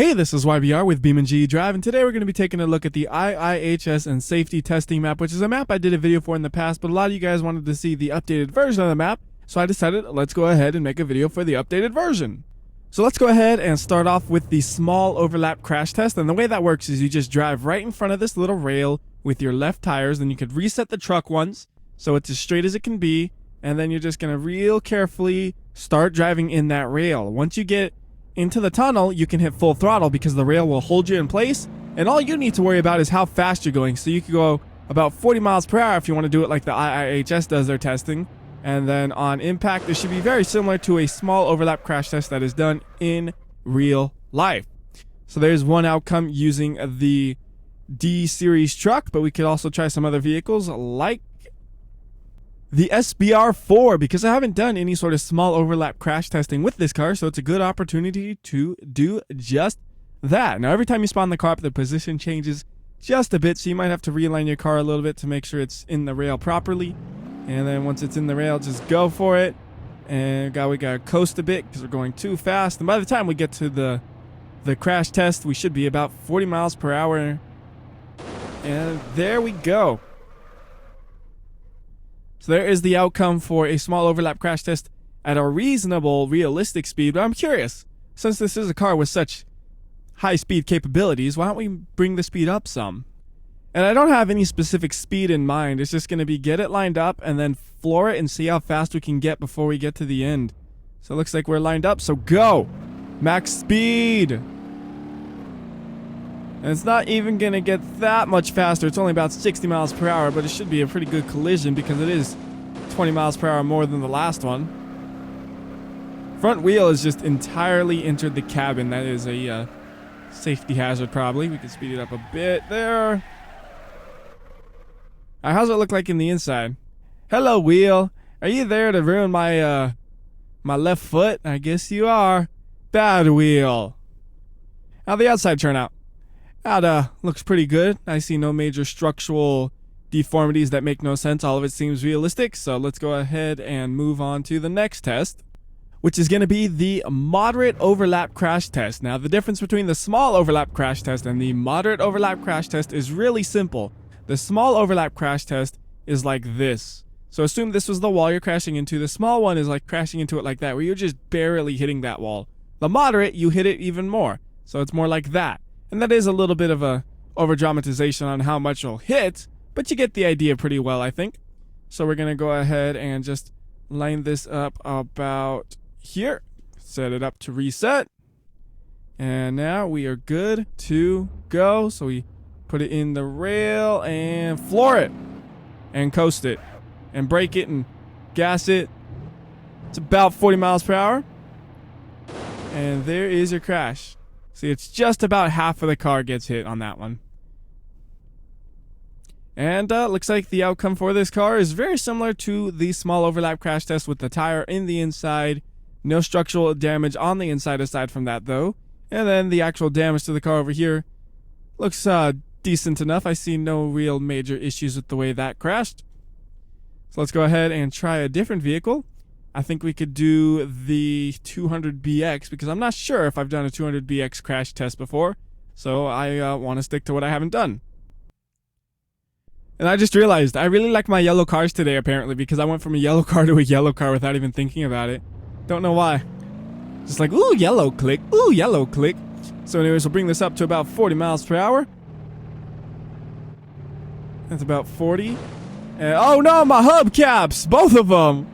Hey, this is WhyBeAre with BeamNG.drive, and today we're going to be taking a look at the IIHS and safety testing map, which is a map I did a video for in the past, but a lot of you guys wanted to see the updated version of the map, so I decided let's go ahead and make a video for the updated version. So let's go ahead and start off with the small overlap crash test, and the way that works is you just drive right in front of this little rail with your left tires, then you could reset the truck once, so it's as straight as it can be, and then you're just going to real carefully start driving in that rail. Once you get into the tunnel, you can hit full throttle because the rail will hold you in place, and all you need to worry about is how fast you're going. So you could go about 40 miles per hour if you want to do it like the IIHS does their testing, and then on impact it should be very similar to a small overlap crash test that is done in real life. So there's one outcome using the D series truck, but we could also try some other vehicles like the SBR4, because I haven't done any sort of small overlap crash testing with this car, so it's a good opportunity to do just that. Now, every time you spawn the car up, the position changes just a bit, so you might have to realign your car a little bit to make sure it's in the rail properly. And then once it's in the rail, just go for it. And we gotta coast a bit because we're going too fast. And by the time we get to the crash test, we should be about 40 miles per hour. And there we go. So there is the outcome for a small overlap crash test at a reasonable, realistic speed. But I'm curious, since this is a car with such high speed capabilities, why don't we bring the speed up some? And I don't have any specific speed in mind. It's just going to be get it lined up and then floor it and see how fast we can get before we get to the end. So it looks like we're lined up, so go! Max speed! And it's not even going to get that much faster. It's only about 60 miles per hour, but it should be a pretty good collision because it is 20 miles per hour more than the last one. Front wheel has just entirely entered the cabin. That is a safety hazard probably. We can speed it up a bit there. How's it look like in the inside? Hello, wheel. Are you there to ruin my my left foot? I guess you are. Bad wheel. How'd the outside turn out? That looks pretty good. I see no major structural deformities that make no sense. All of it seems realistic. So let's go ahead and move on to the next test, which is going to be the moderate overlap crash test. Now, the difference between the small overlap crash test and the moderate overlap crash test is really simple. The small overlap crash test is like this. So assume this was the wall you're crashing into. The small one is like crashing into it like that, where you're just barely hitting that wall. The moderate, you hit it even more. So it's more like that. And that is a little bit of a over-dramatization on how much you'll hit, but you get the idea pretty well, I think. So we're going to go ahead and just line this up about here. Set it up to reset. And now we are good to go. So we put it in the rail and floor it. And coast it. And brake it and gas it. It's about 40 miles per hour. And there is your crash. See, it's just about half of the car gets hit on that one. And looks like the outcome for this car is very similar to the small overlap crash test with the tire in the inside. No structural damage on the inside aside from that, though. And then the actual damage to the car over here looks decent enough. I see no real major issues with the way that crashed. So let's go ahead and try a different vehicle. I think we could do the 200BX because I'm not sure if I've done a 200BX crash test before. So I want to stick to what I haven't done. And I just realized I really like my yellow cars today apparently because I went from a yellow car to a yellow car without even thinking about it. Don't know why. Just like, ooh, yellow click. Ooh, yellow click. So anyways, we'll bring this up to about 40 miles per hour. That's about 40. Oh no, my hubcaps! Both of them!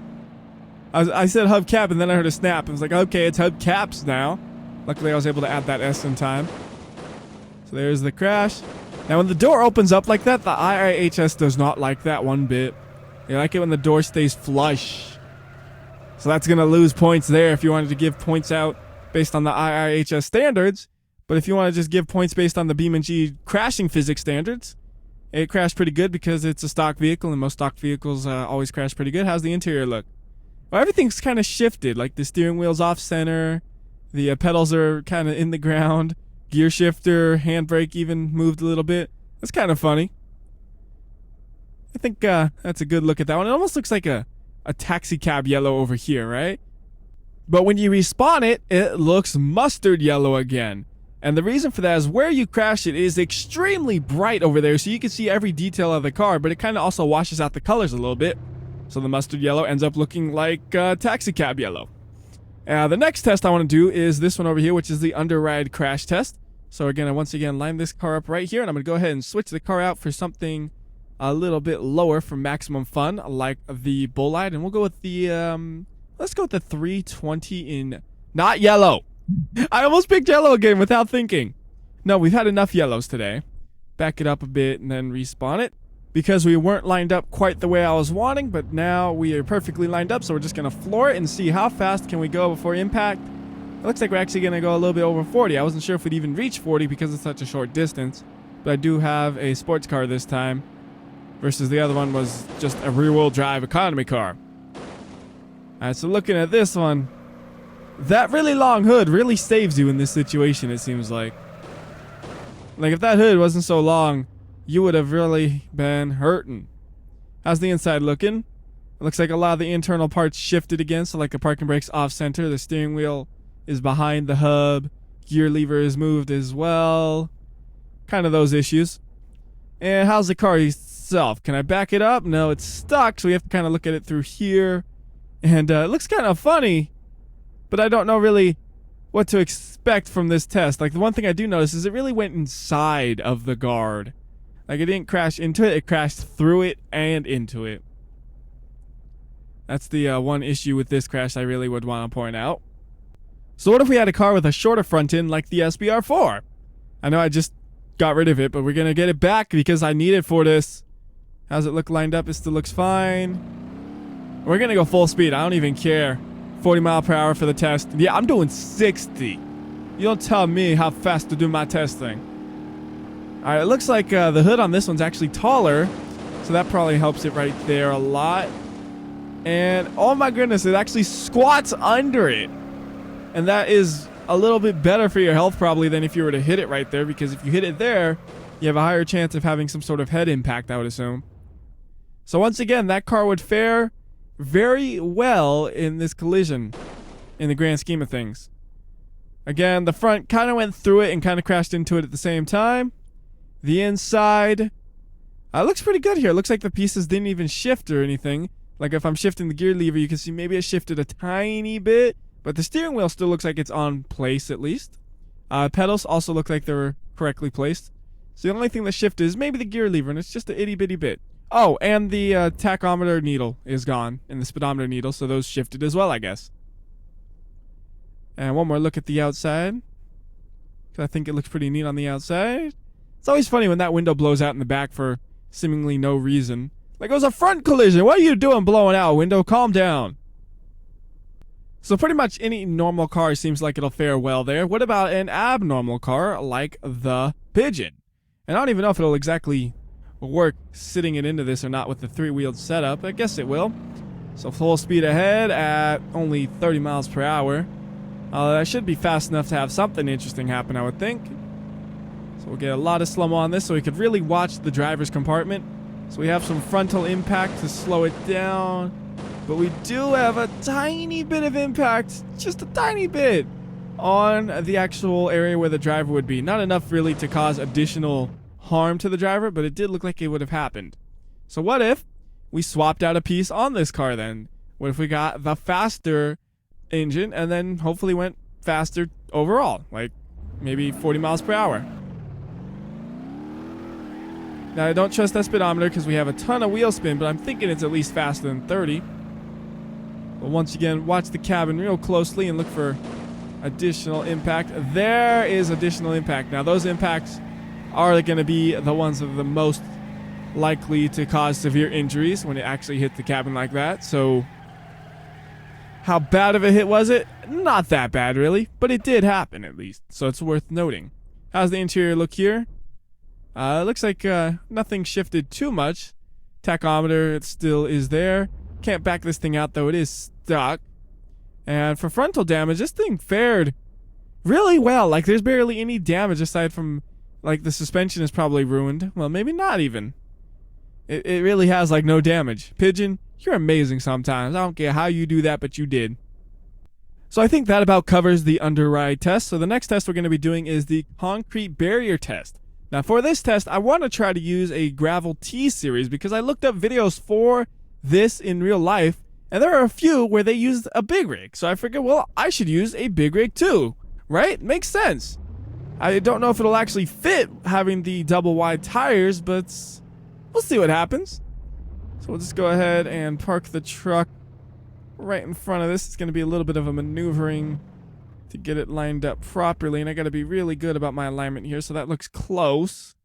I said hubcap and then I heard a snap. I was like, okay, it's hubcaps now. Luckily, I was able to add that S in time. So there's the crash. Now, when the door opens up like that, the IIHS does not like that one bit. They like it when the door stays flush. So that's going to lose points there if you wanted to give points out based on the IIHS standards. But if you want to just give points based on the BeamNG crashing physics standards, it crashed pretty good because it's a stock vehicle and most stock vehicles always crash pretty good. How's the interior look? Well, everything's kind of shifted, like the steering wheel's off center, the pedals are kind of in the ground, gear shifter, handbrake even moved a little bit. That's kind of funny. I think that's a good look at that one. It almost looks like a taxi cab yellow over here, right? But when you respawn it, it looks mustard yellow again. And the reason for that is where you crash it is extremely bright over there, so you can see every detail of the car, but it kind of also washes out the colors a little bit. So the mustard yellow ends up looking like taxi cab yellow. The next test I want to do is this one over here, which is the Underride crash test. So again, I once again line this car up right here, and I'm going to go ahead and switch the car out for something a little bit lower for maximum fun, like the Bollard. And we'll go with the, let's go with the 320 in, not yellow. I almost picked yellow again without thinking. No, we've had enough yellows today. Back it up a bit and then respawn it. Because we weren't lined up quite the way I was wanting, but now we are perfectly lined up, so we're just going to floor it and see how fast can we go before impact. It looks like we're actually going to go a little bit over 40. I wasn't sure if we'd even reach 40 because it's such a short distance, but I do have a sports car this time versus the other one was just a rear-wheel drive economy car. Alright, so looking at this one, that really long hood really saves you in this situation, it seems like. Like, if that hood wasn't so long, you would have really been hurting. How's the inside looking? It looks like a lot of the internal parts shifted again, so like the parking brake's off center, the steering wheel is behind the hub, gear lever is moved as well. Kind of those issues. And how's the car itself? Can I back it up? No, it's stuck, so we have to kind of look at it through here. And it looks kind of funny, but I don't know really what to expect from this test. Like, the one thing I do notice is it really went inside of the guard. Like, it didn't crash into it, it crashed through it and into it. That's the one issue with this crash I really would want to point out. So what if we had a car with a shorter front end like the SBR4? I know I just got rid of it, but we're going to get it back because I need it for this. How's it look lined up? It still looks fine. We're going to go full speed. I don't even care. 40 mile per hour for the test. Yeah, I'm doing 60. You don't tell me how fast to do my testing. Alright, it looks like the hood on this one's actually taller, so that probably helps it right there a lot. And, oh my goodness, it actually squats under it. And that is a little bit better for your health probably than if you were to hit it right there, because if you hit it there, you have a higher chance of having some sort of head impact, I would assume. So once again, that car would fare very well in this collision, in the grand scheme of things. Again, the front kind of went through it and kind of crashed into it at the same time. The inside looks pretty good here. It looks like the pieces didn't even shift or anything. Like, if I'm shifting the gear lever, you can see maybe it shifted a tiny bit, but the steering wheel still looks like it's on place at least. Pedals also look like they were correctly placed. So the only thing that shifted is maybe the gear lever, and it's just a itty bitty bit. Oh, and the tachometer needle is gone, and the speedometer needle, so those shifted as well, I guess. And one more look at the outside, because I think it looks pretty neat on the outside. It's always funny when that window blows out in the back for seemingly no reason. Like, it was a front collision. What are you doing blowing out, window? Calm down. So pretty much any normal car seems like it'll fare well there. What about an abnormal car like the Pigeon? And I don't even know if it'll exactly work sitting it into this or not with the three-wheeled setup. I guess it will. So full speed ahead at only 30 miles per hour. That should be fast enough to have something interesting happen, I would think. So we'll get a lot of slow-mo on this so we could really watch the driver's compartment. So we have some frontal impact to slow it down. But we do have a tiny bit of impact, just a tiny bit, on the actual area where the driver would be. Not enough really to cause additional harm to the driver, but it did look like it would have happened. So what if we swapped out a piece on this car then? What if we got the faster engine and then hopefully went faster overall, like maybe 40 miles per hour? Now, I don't trust that speedometer because we have a ton of wheel spin, but I'm thinking it's at least faster than 30. But once again, watch the cabin real closely and look for additional impact. There is additional impact. Now, those impacts are going to be the ones that are the most likely to cause severe injuries when it actually hit the cabin like that. So, how bad of a hit was it? Not that bad, really, but it did happen at least, so it's worth noting. How's the interior look here? It looks like nothing shifted too much. Tachometer, it still is there. Can't back this thing out, though. It is stuck. And for frontal damage, this thing fared really well. Like, there's barely any damage aside from, like, the suspension is probably ruined. Well, maybe not even. It really has, like, no damage. Pigeon, you're amazing sometimes. I don't care how you do that, but you did. So I think that about covers the Underride test. So the next test we're going to be doing is the concrete barrier test. Now for this test, I want to try to use a gravel T-series because I looked up videos for this in real life, and there are a few where they used a big rig. So I figured, well, I should use a big rig too, right? Makes sense. I don't know if it'll actually fit having the double wide tires, but we'll see what happens. So we'll just go ahead and park the truck right in front of this. It's going to be a little bit of a maneuvering to get it lined up properly, and I got to be really good about my alignment here. So that looks close.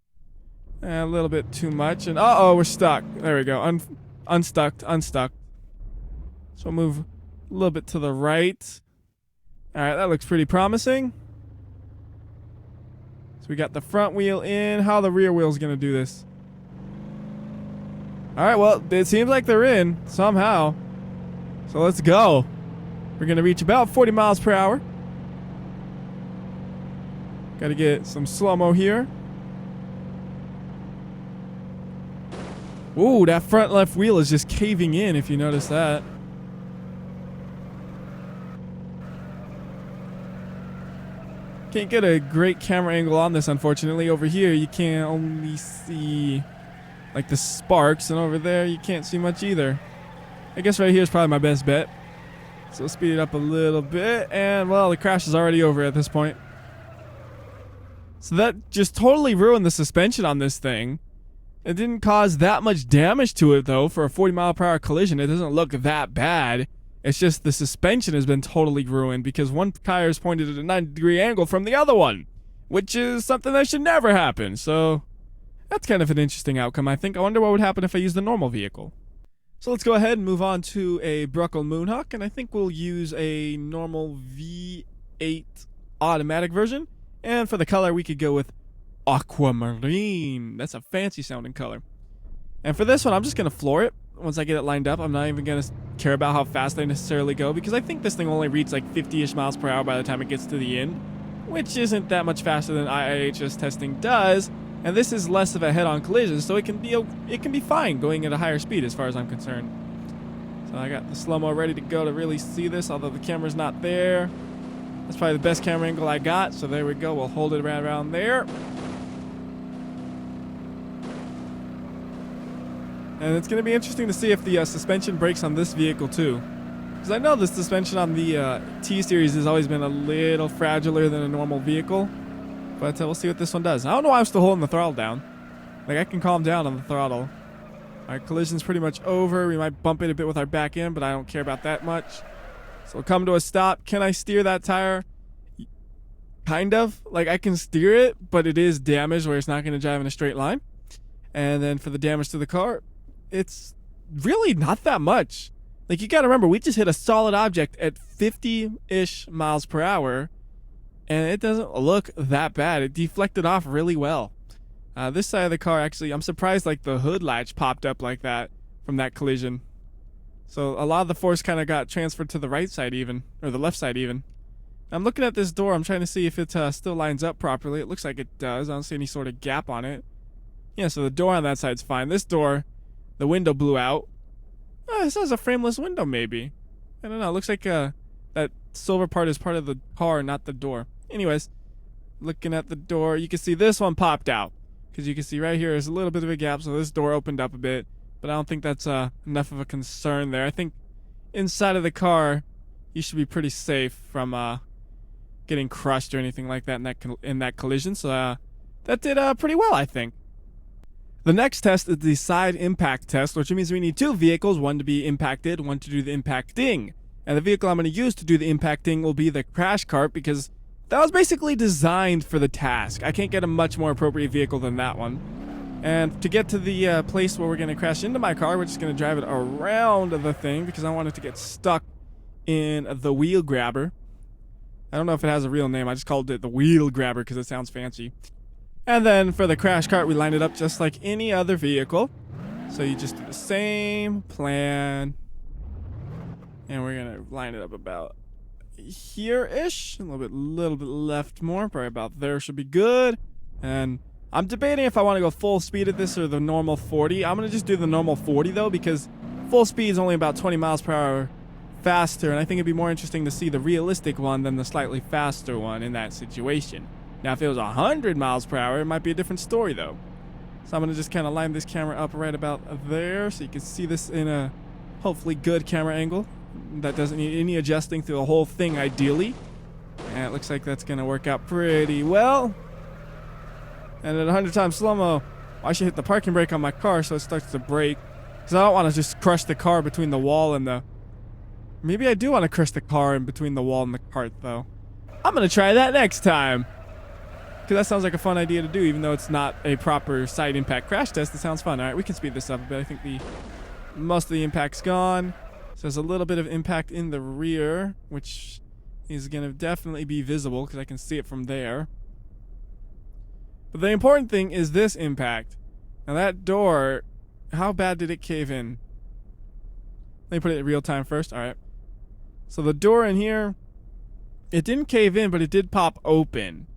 A little bit too much, and uh-oh, we're stuck. There we go. Unstuck. So we'll move a little bit to the right. All right, that looks pretty promising. So we got the front wheel in. How the rear wheel's going to do this? All right, well, it seems like they're in somehow. So let's go. We're going to reach about 40 miles per hour. Got to get some slow-mo here. Ooh, that front left wheel is just caving in, if you notice that. Can't get a great camera angle on this, unfortunately. Over here, you can only see like the sparks, and over there, you can't see much either. I guess right here is probably my best bet. So we'll speed it up a little bit, and well, the crash is already over at this point. So that just totally ruined the suspension on this thing. It didn't cause that much damage to it, though. For a 40-mile-per-hour collision, it doesn't look that bad. It's just the suspension has been totally ruined because one tire is pointed at a 90-degree angle from the other one, which is something that should never happen. So that's kind of an interesting outcome, I think. I wonder what would happen if I used the normal vehicle. So let's go ahead and move on to a Bruckle Moonhawk, and I think we'll use a normal V8 automatic version. And for the color, we could go with Aquamarine. That's a fancy sounding color. And for this one, I'm just going to floor it. Once I get it lined up, I'm not even going to care about how fast I necessarily go, because I think this thing will only reach like 50-ish miles per hour by the time it gets to the end, which isn't that much faster than IIHS testing does. And this is less of a head-on collision, so it can be fine going at a higher speed as far as I'm concerned. So I got the slow-mo ready to go to really see this, although the camera's not there. That's probably the best camera angle I got, so there we go. We'll hold it right around there. And it's going to be interesting to see if the suspension brakes on this vehicle too. Because I know the suspension on the T-Series has always been a little fragiler than a normal vehicle. But we'll see what this one does. I don't know why I'm still holding the throttle down. Like, I can calm down on the throttle. Our collision's pretty much over. We might bump it a bit with our back end, but I don't care about that much. So we'll come to a stop. Can I steer that tire? Kind of. Like, I can steer it, but it is damaged where it's not going to drive in a straight line. And then for the damage to the car, it's really not that much. Like, you got to remember, we just hit a solid object at 50-ish miles per hour. And it doesn't look that bad. It deflected off really well. This side of the car, actually, I'm surprised like the hood latch popped up like that from that collision. So a lot of the force kind of got transferred to the right side even, or the left side even. I'm looking at this door. I'm trying to see if it still lines up properly. It looks like it does. I don't see any sort of gap on it. Yeah, so the door on that side's fine. This door, the window blew out. This has a frameless window maybe. I don't know. It looks like that silver part is part of the car, not the door. Anyways, looking at the door, you can see this one popped out. Because you can see right here is a little bit of a gap, so this door opened up a bit. But I don't think that's enough of a concern there. I think inside of the car, you should be pretty safe from getting crushed or anything like that in that collision. So that did pretty well, I think. The next test is the side impact test, which means we need two vehicles, one to be impacted, one to do the impacting. And the vehicle I'm going to use to do the impacting will be the crash cart, because that was basically designed for the task. I can't get a much more appropriate vehicle than that one. And to get to the place where we're going to crash into my car, we're just going to drive it around the thing because I want it to get stuck in the wheel grabber. I don't know if it has a real name. I just called it the wheel grabber because it sounds fancy. And then for the crash cart, we line it up just like any other vehicle. So you just do the same plan. And we're going to line it up about here-ish, a little bit left more, probably about there should be good. And I'm debating if I want to go full speed at this or the normal 40. I'm going to just do the normal 40 though, because full speed is only about 20 miles per hour faster, and I think it'd be more interesting to see the realistic one than the slightly faster one in that situation. Now, if it was 100 miles per hour, it might be a different story, though. So I'm going to just kind of line this camera up right about there so you can see this in a hopefully good camera angle that doesn't need any adjusting through the whole thing, ideally. And it looks like that's going to work out pretty well. And at 100 times slow-mo, I should hit the parking brake on my car so it starts to brake. Because I don't want to just crush the car between the wall and the... Maybe I do want to crush the car in between the wall and the cart, though. I'm going to try that next time. Because that sounds like a fun idea to do, even though it's not a proper side impact crash test. It sounds fun. All right, we can speed this up a bit. I think most of the impact's gone. So there's a little bit of impact in the rear, which is going to definitely be visible because I can see it from there. But the important thing is this impact. Now that door, how bad did it cave in? Let me put it in real time first. All right. So the door in here, it didn't cave in, but it did pop open.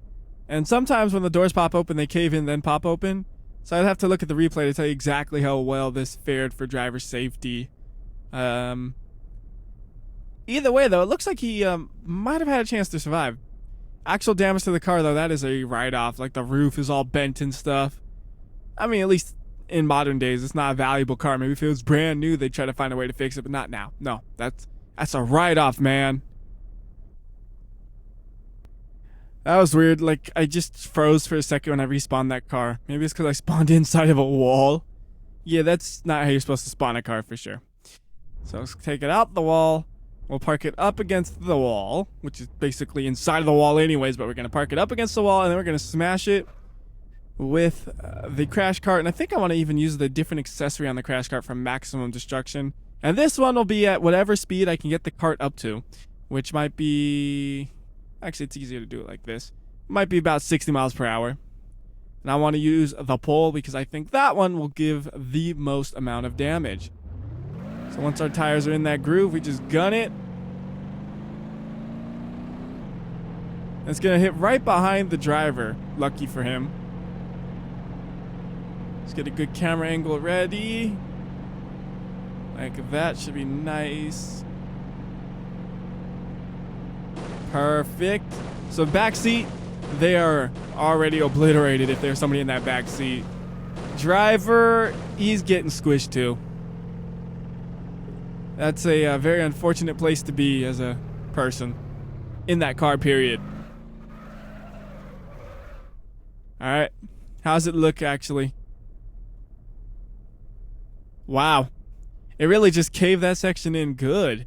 And sometimes when the doors pop open, they cave in, then pop open. So I'd have to look at the replay to tell you exactly how well this fared for driver safety. Either way, though, it looks like he might have had a chance to survive. Actual damage to the car, though, that is a write-off. Like, the roof is all bent and stuff. I mean, at least in modern days, it's not a valuable car. Maybe if it was brand new, they'd try to find a way to fix it, but not now. No, that's a write-off, man. That was weird. Like, I just froze for a second when I respawned that car. Maybe it's because I spawned inside of a wall. Yeah, that's not how you're supposed to spawn a car for sure. So let's take it out the wall. We'll park it up against the wall, which is basically inside of the wall anyways, but we're going to park it up against the wall, and then we're going to smash it with the crash cart. And I think I want to even use the different accessory on the crash cart for maximum destruction. And this one will be at whatever speed I can get the cart up to, which might be... Actually, it's easier to do it like this. It might be about 60 miles per hour. And I want to use the pole because I think that one will give the most amount of damage. So once our tires are in that groove, we just gun it. It's going to hit right behind the driver. Lucky for him. Let's get a good camera angle ready. Like that should be nice. Perfect. So back seat, they are already obliterated if there's somebody in that back seat. Driver, he's getting squished too. That's a very unfortunate place to be as a person in that car, period. Alright. How's it look, actually? Wow. It really just caved that section in good.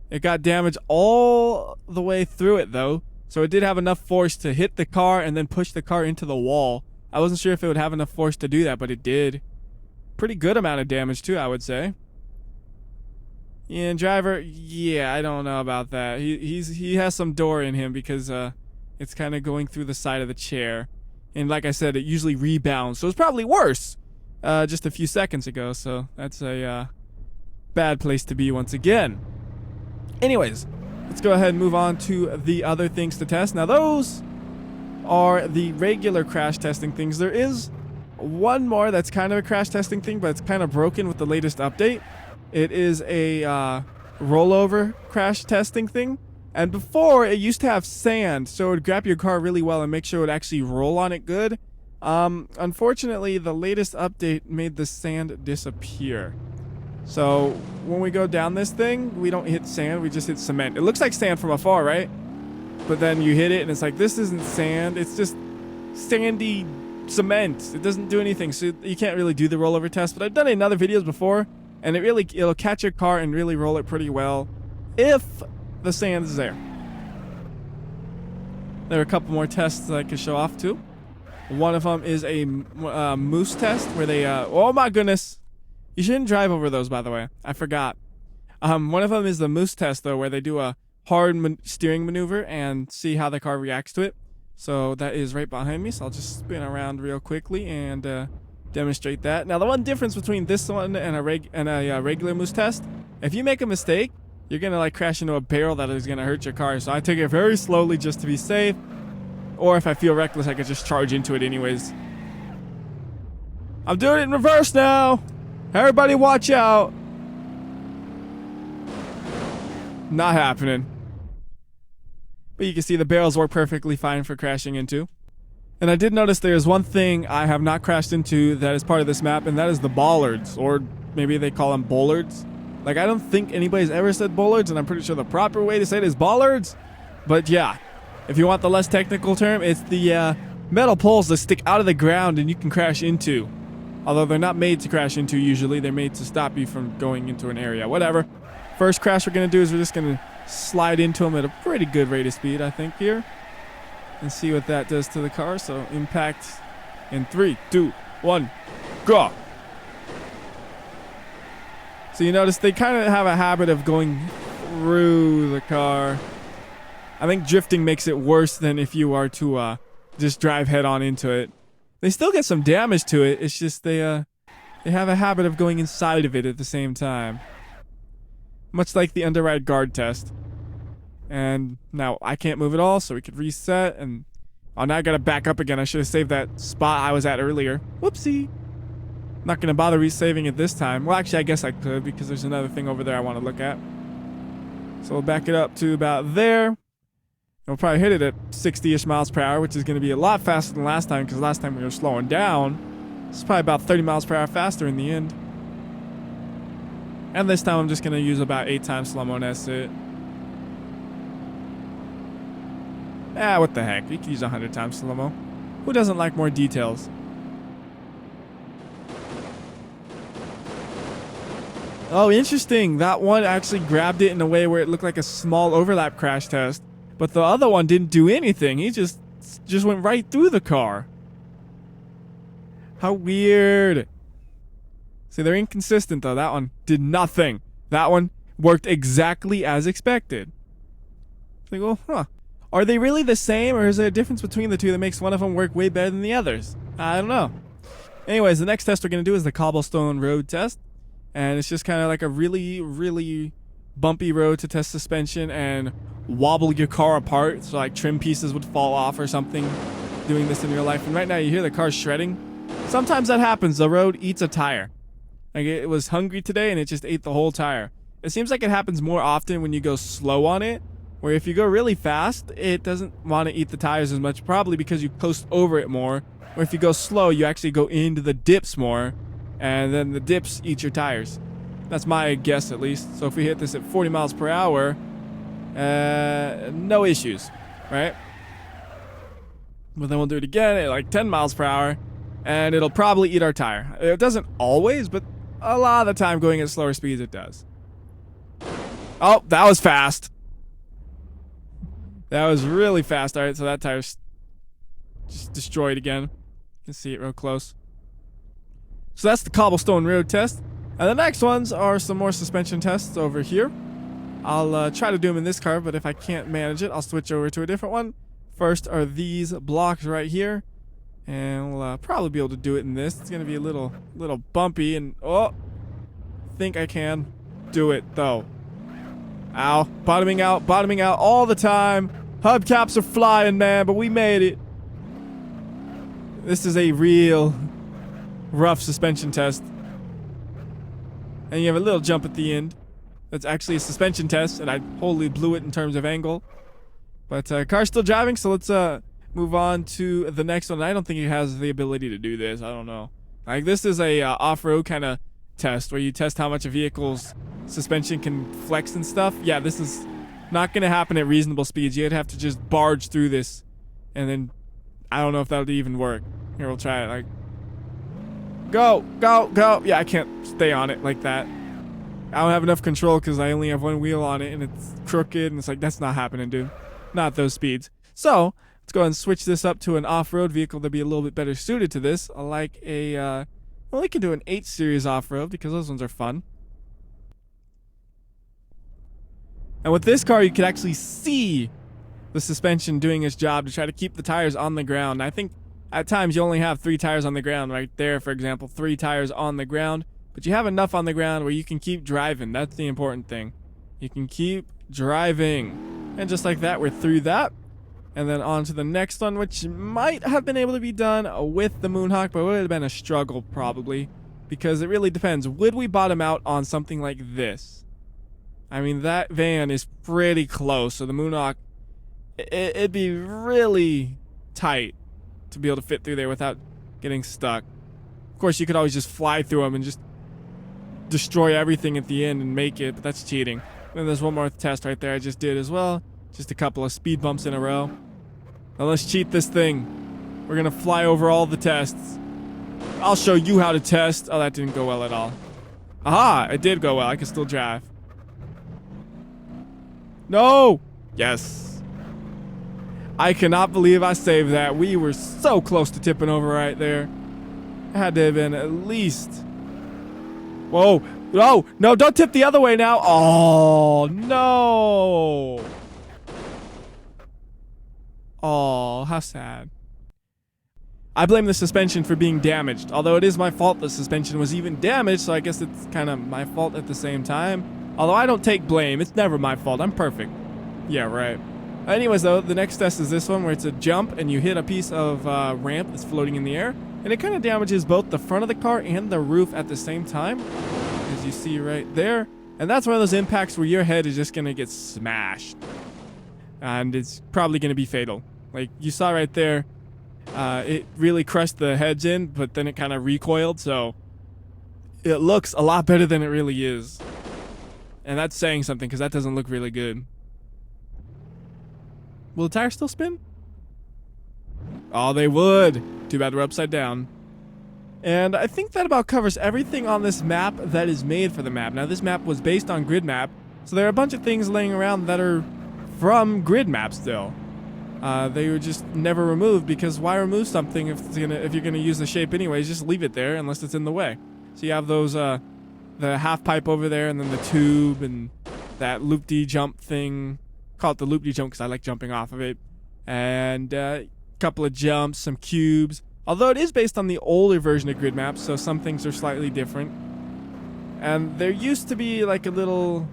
It got damage all the way through it, though. So it did have enough force to hit the car and then push the car into the wall. I wasn't sure if it would have enough force to do that, but it did. Pretty good amount of damage, too, I would say. And driver, yeah, I don't know about that. He has some door in him because it's kind of going through the side of the chair. And like I said, it usually rebounds. So it's probably worse just a few seconds ago. So that's a bad place to be once again. Anyways, let's go ahead and move on to the other things to test. Now, those are the regular crash testing things. There is one more that's kind of a crash testing thing, but it's kind of broken with the latest update. It is a rollover crash testing thing. And before, it used to have sand, so it would grab your car really well and make sure it would actually roll on it good. Unfortunately, the latest update made the sand disappear. So when we go down this thing, we don't hit sand, we just hit cement. It looks like sand from afar, right? But then you hit it and it's like, this isn't sand, it's just sandy cement. It doesn't do anything, so you can't really do the rollover test. But I've done it in other videos before, and it'll catch your car and really roll it pretty well if the sand is there. There are a couple more tests that I can show off too. One of them is a moose test where they, oh my goodness. You shouldn't drive over those, by the way. I forgot. One of them is the moose test, though, where they do a hard steering maneuver and see how the car reacts to it. So that is right behind me. So I'll just spin around real quickly and demonstrate that. Now, the one difference between this one and a regular moose test, if you make a mistake, you're going to like crash into a barrel that is going to hurt your car. So I take it very slowly just to be safe. Or if I feel reckless, I could just charge into it anyways. I'm doing it in reverse now. Everybody watch out. Not happening. But you can see the barrels work perfectly fine for crashing into. And I did notice there's one thing I have not crashed into that is part of this map, and that is the bollards, or maybe they call them bollards. Like, I don't think anybody's ever said bollards, and I'm pretty sure the proper way to say it is bollards. But yeah, if you want the less technical term, it's the metal poles that stick out of the ground and you can crash into. Although they're not made to crash into usually, they're made to stop you from going into an area. Whatever. First crash we're going to do is we're just going to slide into them at a pretty good rate of speed, I think, here. And see what that does to the car. So impact in 3, 2, 1, go. So you notice they kind of have a habit of going through the car. I think drifting makes it worse than if you are to just drive head on into it. They still get some damage to it. It's just they have a habit of going inside of it at the same time. Much like the Underride guard test. And now I can't move at all, so we could reset. And oh, now I gotta back up again. I should have saved that spot I was at earlier. Whoopsie. Not gonna bother resaving it this time. Well, actually, I guess I could because there's another thing over there I want to look at. So we'll back it up to about there. And we'll probably hit it at 60-ish miles per hour, which is gonna be a lot faster than last time because last time we were slowing down. It's probably about 30 miles per hour faster in the end. And this time I'm just gonna use about 8 times slow-mo and that's it. Ah, what the heck? You can use 100 times slow-mo. Who doesn't like more details? Oh, interesting. That one actually grabbed it in a way where it looked like a small overlap crash test. But the other one didn't do anything. He just went right through the car. How weird. See, they're inconsistent, though. That one did nothing. That one worked exactly as expected. It's like, well, huh. Are they really the same, or is there a difference between the two that makes one of them work way better than the others? I don't know. Anyways, the next test we're going to do is the Cobblestone road test. And it's just kind of like a really, really bumpy road to test suspension and wobble your car apart. So like trim pieces would fall off or something doing this in real life. And right now you hear the car shredding. Sometimes that happens. The road eats a tire. Like it was hungry today and it just ate the whole tire. It seems like it happens more often when you go slow on it. Where if you go really fast, it doesn't want to eat the tires as much, probably because you coast over it more. Or if you go slow, you actually go into the dips more, and then the dips eat your tires. That's my guess, at least. So if we hit this at 40 miles per hour, no issues, right? But then we'll do it again at like 10 miles per hour, and it'll probably eat our tire. It doesn't always, but a lot of the time going at slower speeds, it does. Oh, that was fast. That was really fast. All right, so that tire's just destroyed again. You can see it real close. So that's the Cobblestone road test. And the next ones are some more suspension tests over here. I'll try to do them in this car, but if I can't manage it, I'll switch over to a different one. First are these blocks right here. And we'll probably be able to do it in this. It's going to be a little bumpy. And, oh, I think I can do it, though. Ow. Bottoming out all the time. Hubcaps are flying, man, but we made it. This is a real rough suspension test. And you have a little jump at the end. That's actually a suspension test, and I wholly blew it in terms of angle. But car's still driving, so let's move on to the next one. I don't think it has the ability to do this. I don't know. Like, this is a off-road kind of test where you test how much a vehicle's suspension can flex and stuff. Yeah, this is not going to happen at reasonable speeds. You'd have to just barge through this, and then I don't know if that would even work. Here, we'll try it. Like, go, go, go. Yeah, I can't stay on it like that. I don't have enough control because I only have one wheel on it, and it's crooked, and it's like, that's not happening, dude. Not those speeds. So, let's go ahead and switch this up to an off-road vehicle that'd be a little bit better suited to this. I like a, well, we can do an 8 Series off-road because those ones are fun. And with this car, you could actually see the suspension doing its job to try to keep the tires on the ground. I think at times you only have 3 tires on the ground right there, for example, 3 tires on the ground. But you have enough on the ground where you can keep driving. That's the important thing. You can keep driving. And just like that, we're through that. And then on to the next one, which might have been able to be done with the Moonhawk, but it would have been a struggle probably. Because it really depends. Would we bottom out on something like this? I mean, that van is pretty close, so the Moonhawk, it'd be really tight to be able to fit through there without getting stuck. Of course, you could always just fly through them and just destroy everything at the end and make it, but that's cheating. And there's one more test right there I just did as well. Just a couple of speed bumps in a row. Now let's cheat this thing. We're gonna fly over all the tests. I'll show you how to test. Oh, that didn't go well at all. Aha, it did go well. I can still drive. No! Yes. I cannot believe I saved that. We were so close to tipping over right there. It had to have been at least... Whoa. No, no, don't tip the other way now. Oh, no. Oh, how sad. I blame the suspension for being damaged, although it is my fault the suspension was even damaged, so I guess it's kind of my fault at the same time. Although I don't take blame. It's never my fault. I'm perfect. Yeah, right. Anyways, though, the next test is this one where it's a jump and you hit a piece of ramp that's floating in the air, and it kind of damages both the front of the car and the roof at the same time, as you see right there. And that's one of those impacts where your head is just going to get smashed. And it's probably going to be fatal. Like you saw right there, it really crushed the heads in, but then it kind of recoiled, so it looks a lot better than it really is. And that's saying something, because that doesn't look really good. Will the tire still spin? Oh, they would. Too bad we're upside down. And I think that about covers everything on this map that is made for the map. Now, this map was based on Grid Map, so there are a bunch of things laying around that are from Grid Map still. They were just never removed, because why remove something if you're gonna use the shape anyways? Just leave it there unless it's in the way. So you have those the half pipe over there, and then the tube, and that loop-de-jump thing. Call it the loop-de-jump because I like jumping off of it. And a couple of jumps, some cubes. Although it is based on the older version of Grid Maps, so some things are slightly different. And there used to be like a little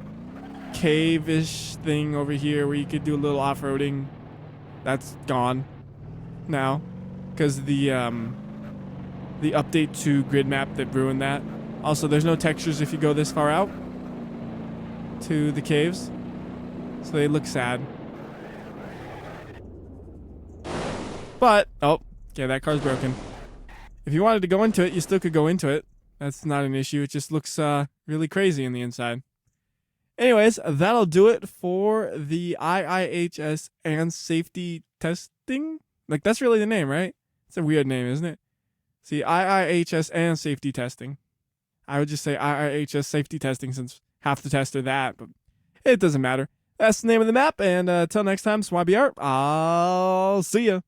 cave-ish thing over here where you could do a little off-roading. That's gone now because the update to Grid Map that ruined that. Also, there's no textures if you go this far out to the caves, so they look sad. But oh, okay, that car's broken. If you wanted to go into it, you still could go into it. That's not an issue. It just looks really crazy in the inside. Anyways, that'll do it for the IIHS and safety testing. Like, that's really the name, right? It's a weird name, isn't it? See, IIHS and safety testing. I would just say IIHS safety testing since half the tests are that, but it doesn't matter. That's the name of the map, and until next time, it's WhyBeAre. I'll see ya.